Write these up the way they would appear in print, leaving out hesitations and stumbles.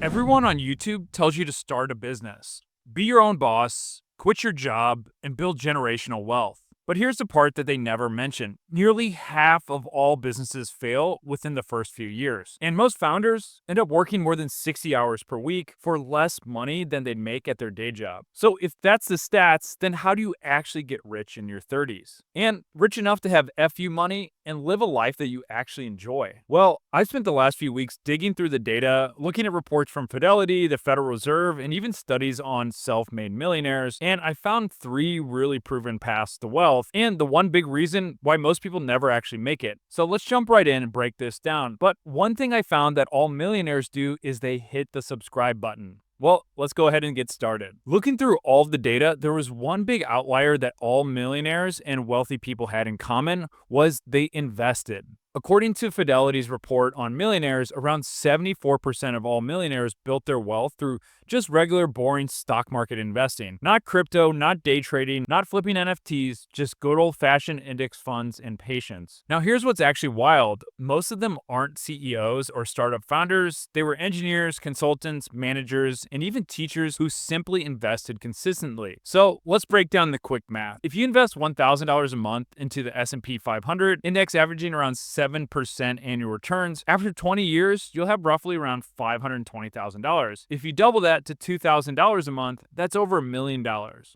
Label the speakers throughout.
Speaker 1: Everyone on YouTube tells you to start a business, be your own boss, quit your job, and build generational wealth. But here's the part that they never mention. Nearly half of all businesses fail within the first few years. And most founders end up working more than 60 hours per week for less money than they'd make at their day job. So if that's the stats, then how do you actually get rich in your 30s? And rich enough to have FU money and live a life that you actually enjoy? Well, I've spent the last few weeks digging through the data, looking at reports from Fidelity, the Federal Reserve, and even studies on self-made millionaires, and I found 3 really proven paths to wealth and the one big reason why most people never actually make it. So let's jump right in and break this down. But one thing I found that all millionaires do is they hit the subscribe button. Well, let's go ahead and get started. Looking through all of the data, there was one big outlier that all millionaires and wealthy people had in common was they invested. According to Fidelity's report on millionaires, around 74% of all millionaires built their wealth through just regular, boring stock market investing. Not crypto, not day trading, not flipping NFTs, just good old-fashioned index funds and patience. Now, here's what's actually wild. Most of them aren't CEOs or startup founders. They were engineers, consultants, managers, and even teachers who simply invested consistently. So let's break down the quick math. If you invest $1,000 a month into the S&P 500, index averaging around 7% annual returns, after 20 years, you'll have roughly around $520,000. If you double that to $2,000 a month, that's over $1 million.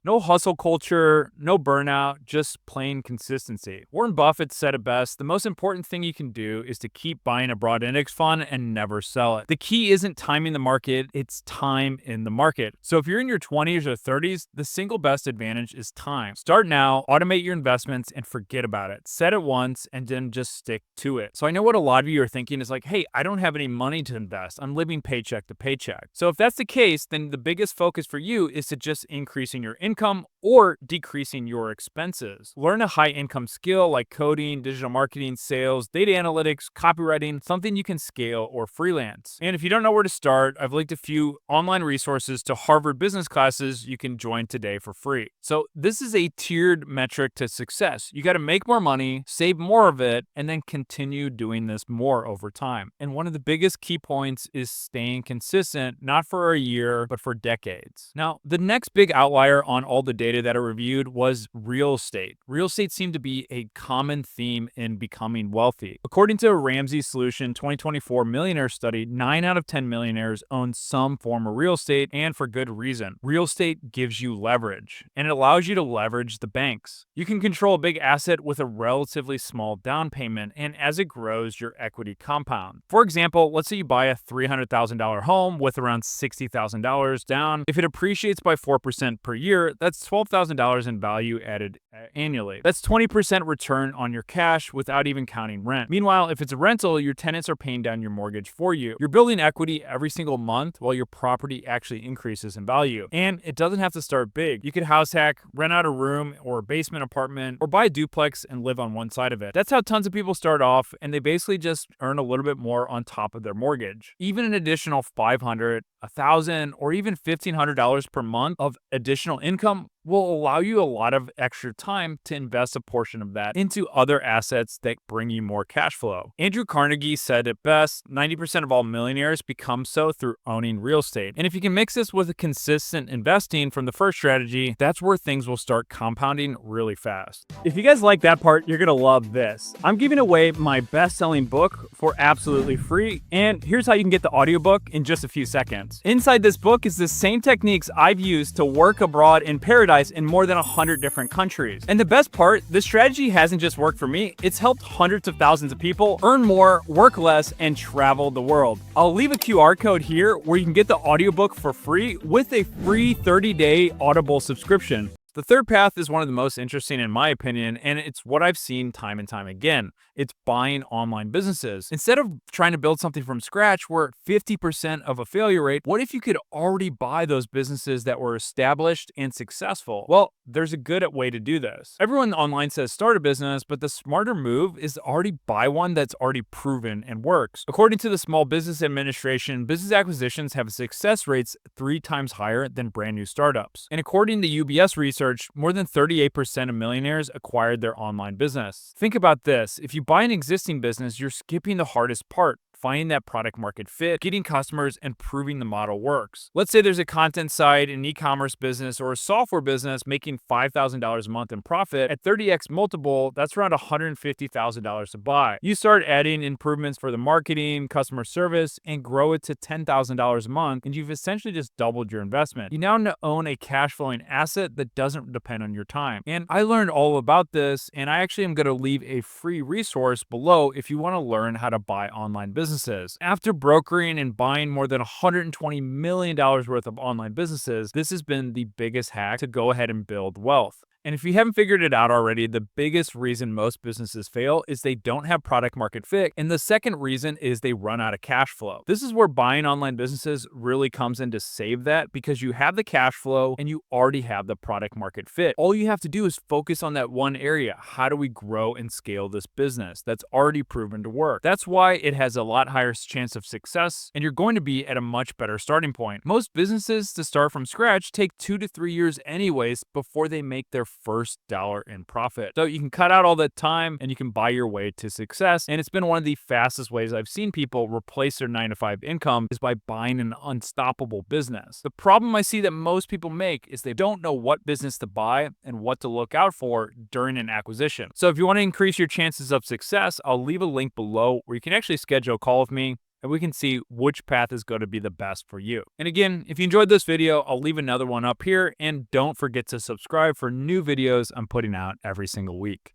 Speaker 1: No hustle culture, no burnout, just plain consistency. Warren Buffett said it best, the most important thing you can do is to keep buying a broad index fund and never sell it. The key isn't timing the market, it's time in the market. So if you're in your 20s or 30s, the single best advantage is time. Start now, automate your investments, and forget about it. Set it once, and then just stick to it. So I know what a lot of you are thinking is like, hey, I don't have any money to invest. I'm living paycheck to paycheck. So if that's the case, then the biggest focus for you is to just increasing your income or decreasing your expenses. Learn a high income skill like coding, digital marketing, sales, data analytics, copywriting, something you can scale or freelance. And if you don't know where to start, I've linked a few online resources to Harvard business classes you can join today for free. So this is a tiered metric to success. You got to make more money, save more of it, and then continue doing this more over time. And one of the biggest key points is staying consistent, not for a year, but for decades. Now, the next big outlier on all the data that I reviewed was real estate. Real estate seemed to be a common theme in becoming wealthy. According to a Ramsey Solution 2024 millionaire study, 9 out of 10 millionaires own some form of real estate, and for good reason. Real estate gives you leverage, and it allows you to leverage the banks. You can control a big asset with a relatively small down payment, and as it grows, your equity compounds. For example, let's say you buy a $300,000 home with around $60,000 down. If it appreciates by 4% per year, that's $12,000 in value added annually. That's 20% return on your cash without even counting rent. Meanwhile, if it's a rental, your tenants are paying down your mortgage for you. You're building equity every single month while your property actually increases in value. And it doesn't have to start big. You could house hack, rent out a room or a basement apartment, or buy a duplex and live on one side of it. That's how tons of people start off, and they basically just earn a little bit more on top of their mortgage. Even an additional $500, $1,000, or even $1,500 per month of additional income will allow you a lot of extra time to invest a portion of that into other assets that bring you more cash flow. Andrew Carnegie said it best, 90% of all millionaires become so through owning real estate. And if you can mix this with a consistent investing from the first strategy, that's where things will start compounding really fast. If you guys like that part, you're gonna love this. I'm giving away my best-selling book for absolutely free, and here's how you can get the audiobook in just a few seconds. Inside this book is the same techniques I've used to work abroad in paradise in more than 100 different countries. And the best part, this strategy hasn't just worked for me, it's helped hundreds of thousands of people earn more, work less, and travel the world. I'll leave a QR code here where you can get the audiobook for free with a free 30-day Audible subscription. The third path is one of the most interesting in my opinion, and it's what I've seen time and time again. It's buying online businesses. Instead of trying to build something from scratch where 50% of a failure rate, what if you could already buy those businesses that were established and successful? Well, there's a good way to do this. Everyone online says start a business, but the smarter move is to already buy one that's already proven and works. According to the Small Business Administration, business acquisitions have success rates 3 times higher than brand new startups. And according to UBS research, more than 38% of millionaires acquired their online business. Think about this. If you buy an existing business, you're skipping the hardest part, finding that product market fit, getting customers, and proving the model works. Let's say there's a content site, an e-commerce business, or a software business making $5,000 a month in profit. At 30x multiple, that's around $150,000 to buy. You start adding improvements for the marketing, customer service, and grow it to $10,000 a month, and you've essentially just doubled your investment. You now own a cash flowing asset that doesn't depend on your time. And I learned all about this, and I actually am going to leave a free resource below if you want to learn how to buy online businesses. After brokering and buying more than $120 million worth of online businesses, this has been the biggest hack to go ahead and build wealth. And if you haven't figured it out already, the biggest reason most businesses fail is they don't have product market fit. And the second reason is they run out of cash flow. This is where buying online businesses really comes in to save that, because you have the cash flow and you already have the product market fit. All you have to do is focus on that one area. How do we grow and scale this business that's already proven to work? That's why it has a lot higher chance of success, and you're going to be at a much better starting point. Most businesses to start from scratch take 2 to 3 years anyways before they make their first dollar in profit. So you can cut out all that time and you can buy your way to success. And it's been one of the fastest ways I've seen people replace their 9-to-5 income is by buying an unstoppable business. The problem I see that most people make is they don't know what business to buy and what to look out for during an acquisition. So if you want to increase your chances of success, I'll leave a link below where you can actually schedule a call with me, and we can see which path is going to be the best for you. And again, if you enjoyed this video, I'll leave another one up here, and don't forget to subscribe for new videos I'm putting out every single week.